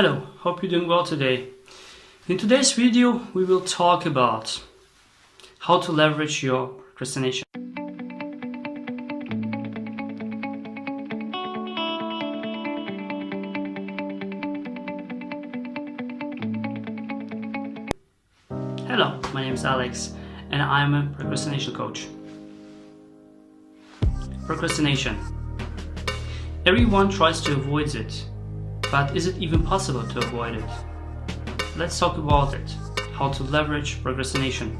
Hello, hope you're doing well today. In today's video, we will talk about how to leverage your procrastination. Hello, my name is Alex and I'm a procrastination coach. Procrastination. Everyone tries to avoid it, but is it even possible to avoid it? Let's talk about it, how to leverage procrastination.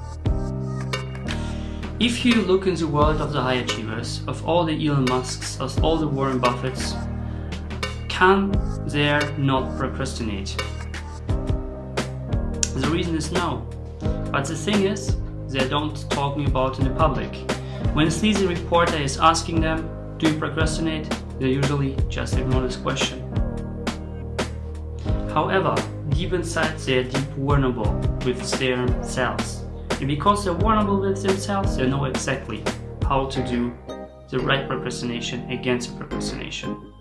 If you look in the world of the high achievers, of all the Elon Musks, of all the Warren Buffetts, can they not procrastinate? The reason is no. But the thing is, they don't talking about in the public. When a sleazy reporter is asking them, do you procrastinate? They usually just ignore this question. However, deep inside they are deep vulnerable with themselves. And because they're vulnerable with themselves, they know exactly how to do the right procrastination against procrastination.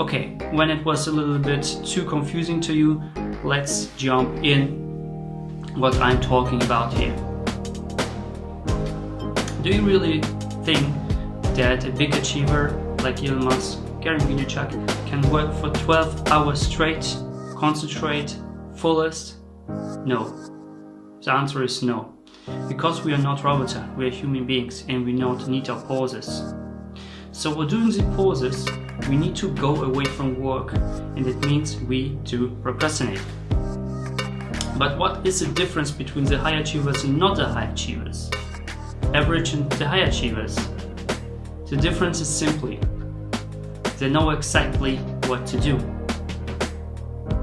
Okay, when it was a little bit too confusing to you, let's jump in what I'm talking about here. Do you really think that a big achiever like Elon Musk, Gary Vaynerchuk, can work for 12 hours straight, concentrate, fullest? No. The answer is no. Because we are not robots, we are human beings and we don't need our pauses. So for doing the pauses, we need to go away from work, and it means we do procrastinate. But what is the difference between the high achievers and not the high achievers? Average and the high achievers. The difference is simply they know exactly what to do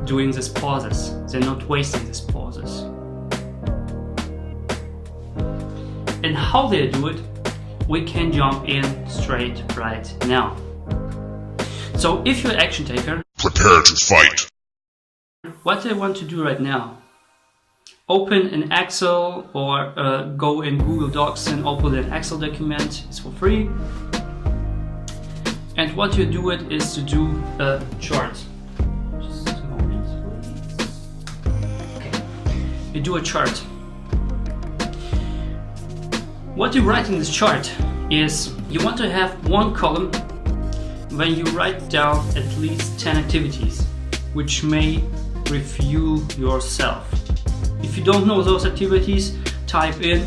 doing these pauses. They're not wasting these pauses. And how they do it, we can jump in straight right now. So if you're an action taker, prepare to fight. What I want to do right now, open an Excel or go in Google Docs and open an Excel document. It's for free. And what you do it is to do a chart. Just a moment, please. Okay. You do a chart. What you write in this chart is you want to have one column when you write down at least 10 activities which may refuel yourself. If you don't know those activities, type in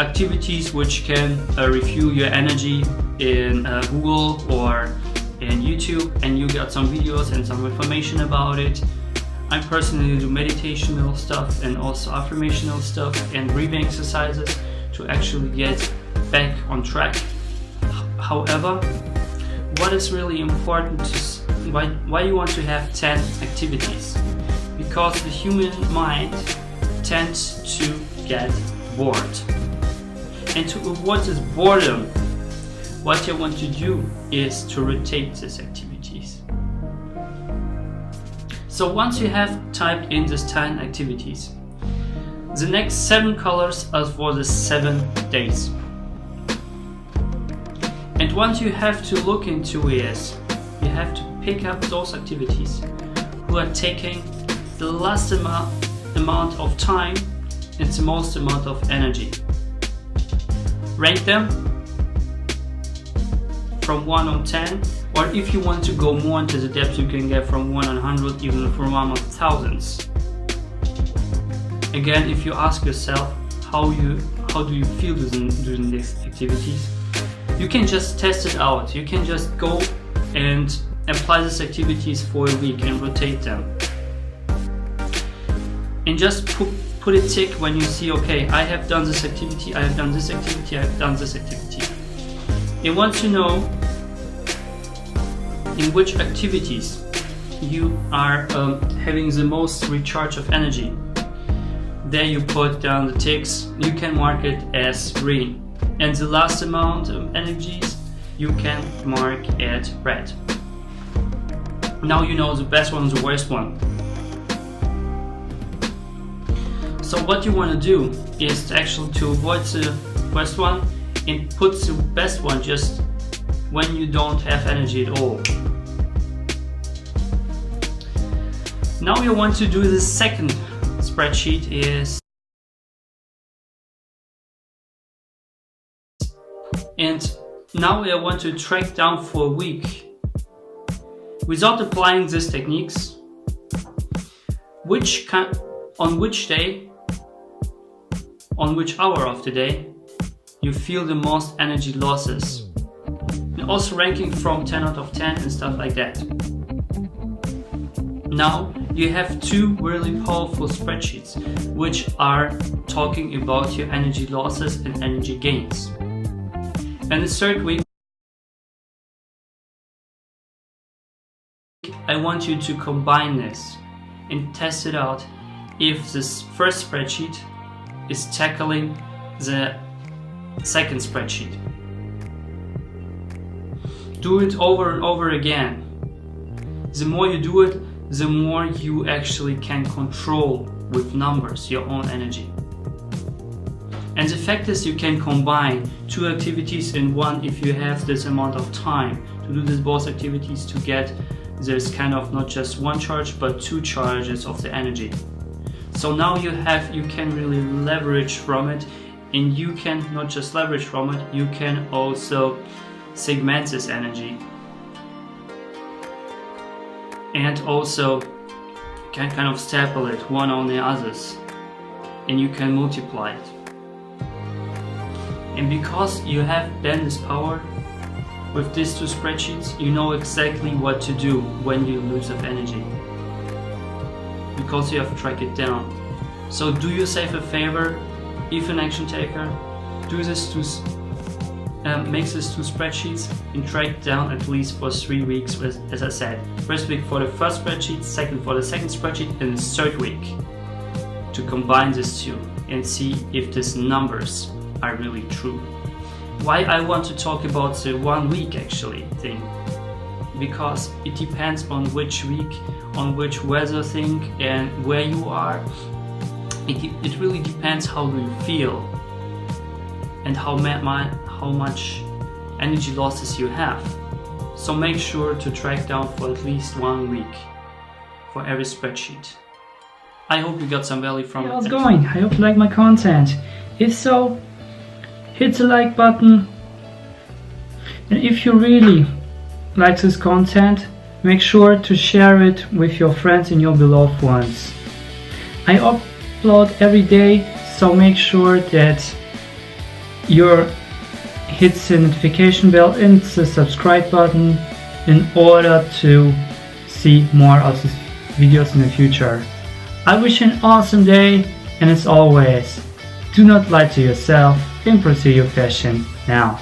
activities which can refuel your energy in Google or in YouTube, and you get some videos and some information about it. I personally do meditational stuff and also affirmational stuff and breathing exercises to actually get back on track. However, what is really important is why you want to have 10 activities? Because the human mind tends to get bored. And to avoid this boredom, what you want to do is to rotate these activities. So once you have typed in these 10 activities, the next 7 colors are for the 7 days. And what you have to look into is, you have to pick up those activities who are taking the last amount of time and the most amount of energy. Rank them from 1 on 10, or if you want to go more into the depth, you can get from 1 on 100, even from 1 on thousands. Again, if you ask yourself how do you feel doing these activities, you can just test it out. You can just go and apply these activities for a week and rotate them. And just put a tick when you see, okay, I have done this activity, I have done this activity, I have done this activity. And once you know in which activities you are having the most recharge of energy, there you put down the ticks. You can mark it as green. And the last amount of energies you can mark at red. Now you know the best one and the worst one. So what you want to do is to avoid the worst one and put the best one just when you don't have energy at all. Now you want to do the second spreadsheet is, and now I want to track down for a week without applying these techniques on which day, on which hour of the day you feel the most energy losses, and also ranking from 10 out of 10 and stuff like that. Now you have two really powerful spreadsheets which are talking about your energy losses and energy gains. And the third week, I want you to combine this and test it out if this first spreadsheet is tackling the second spreadsheet. Do it over and over again. The more you do it, the more you actually can control with numbers your own energy. And the fact is, you can combine two activities in one if you have this amount of time to do these both activities to get this kind of not just one charge but two charges of the energy. So now you can really leverage from it, and you can not just leverage from it, you can also segment this energy, and also can kind of staple it one on the others, and you can multiply it. And because you have then this power with these two spreadsheets, you know exactly what to do when you lose of energy, because you have tracked it down. So do yourself a favor, if an action taker, do this to makes these two spreadsheets and track down at least for 3 weeks, as I said. First week for the first spreadsheet, second for the second spreadsheet, and the third week to combine these two and see if these numbers are really true. Why I want to talk about the 1 week actually thing? Because it depends on which week, on which weather thing, and where you are. It really depends how do you feel and how much energy losses you have. So make sure to track down for at least 1 week for every spreadsheet. I hope you got some value from it. How's it going? I hope you like my content. If so, hit the like button. And if you really like this content, make sure to share it with your friends and your beloved ones. I upload every day, so make sure that you hit the notification bell and the subscribe button in order to see more of these videos in the future. I wish you an awesome day, and as always, do not lie to yourself and pursue your passion now.